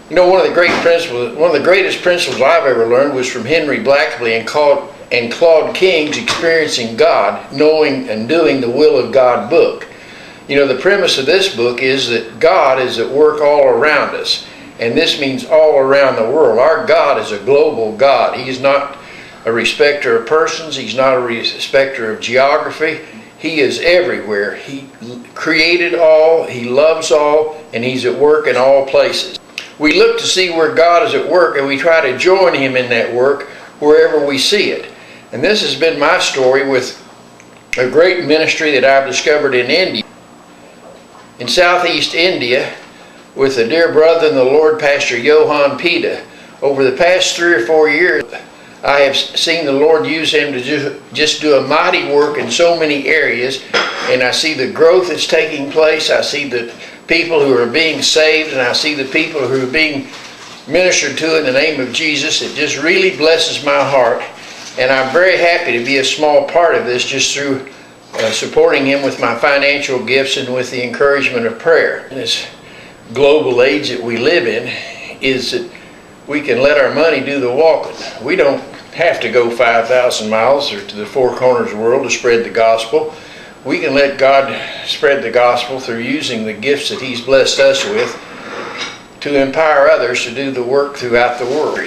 You know, one of the greatest principles I've ever learned was from Henry Blackaby and Claude King's Experiencing God, Knowing and Doing the Will of God book. You know, the premise of this book is that God is at work all around us, and this means all around the world. Our God is a global God. He's not a respecter of persons. He's not a respecter of geography. He is everywhere. He created all, He loves all, and He's at work in all places. We look to see where God is at work, and we try to join Him in that work wherever we see it. And this has been my story with a great ministry that I've discovered in India. In southeast India, with a dear brother in the Lord, Pastor Johan Pita. Over the past 3 or 4 years, I have seen the Lord use him to just do a mighty work in so many areas, and I see the growth that's taking place. I see the people who are being saved, and I see the people who are being ministered to in the name of Jesus. It just really blesses my heart, and I'm very happy to be a small part of this just through supporting him with my financial gifts and with the encouragement of prayer. This global age that we live in is that we can let our money do the walking. We don't have to go 5,000 miles or to the four corners of the world to spread the gospel. We can let God spread the gospel through using the gifts that He's blessed us with to empower others to do the work throughout the world.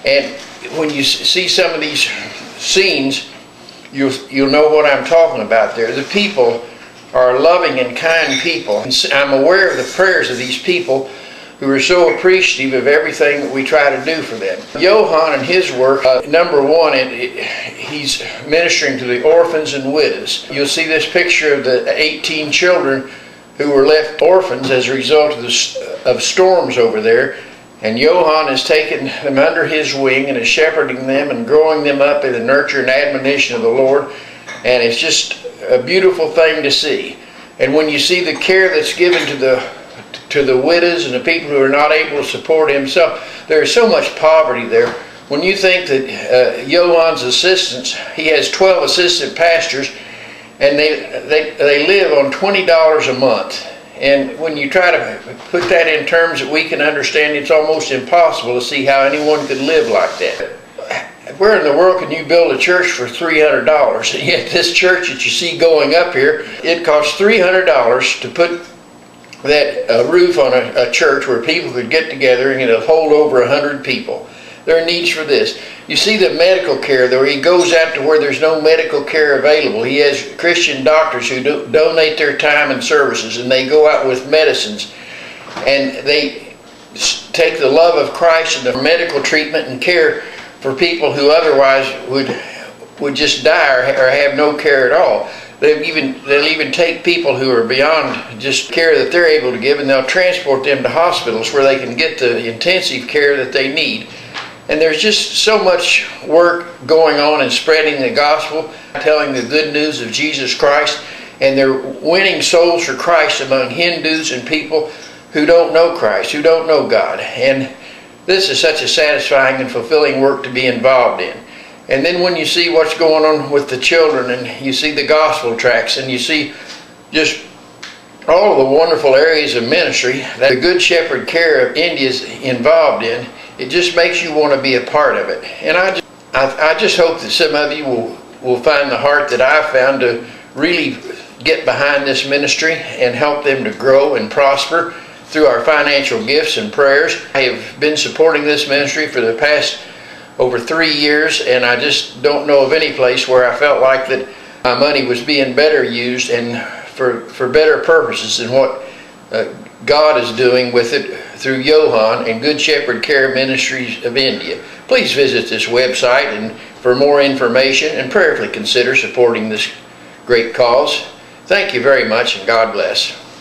And when you see some of these scenes, you'll know what I'm talking about there. The people are loving and kind people. I'm aware of the prayers of these people who are so appreciative of everything that we try to do for them. Johan and his work, number one, he's ministering to the orphans and widows. You'll see this picture of the 18 children who were left orphans as a result of storms over there. And Johan has taken them under his wing and is shepherding them and growing them up in the nurture and admonition of the Lord. And it's just a beautiful thing to see. And when you see the care that's given to the widows and the people who are not able to support himself, there is so much poverty there. When you think that Johan's assistants, he has 12 assistant pastors, and they live on $20 a month. And when you try to put that in terms that we can understand, it's almost impossible to see how anyone could live like that. Where in the world can you build a church for $300? And yet this church that you see going up here, it costs $300 to put that roof on a church where people could get together and it'll hold over 100 people. There are needs for this. You see the medical care, though. He goes out to where there's no medical care available. He has Christian doctors who donate their time and services, and they go out with medicines, and they take the love of Christ and the medical treatment and care for people who otherwise would just die or have no care at all. They'll even take people who are beyond just care that they're able to give, and they'll transport them to hospitals where they can get the intensive care that they need. And there's just so much work going on in spreading the gospel, telling the good news of Jesus Christ, and they're winning souls for Christ among Hindus and people who don't know Christ, who don't know God. And this is such a satisfying and fulfilling work to be involved in. And then when you see what's going on with the children, and you see the gospel tracts, and you see just all the wonderful areas of ministry that the Good Shepherd Care of India is involved in, it just makes you want to be a part of it. And I just hope that some of you will find the heart that I've found to really get behind this ministry and help them to grow and prosper through our financial gifts and prayers. I have been supporting this ministry for the past over 3 years, and I just don't know of any place where I felt like that my money was being better used and for better purposes than what God is doing with it through Johan and Good Shepherd Care Ministries of India. Please visit this website and for more information, and prayerfully consider supporting this great cause. Thank you very much, and God bless.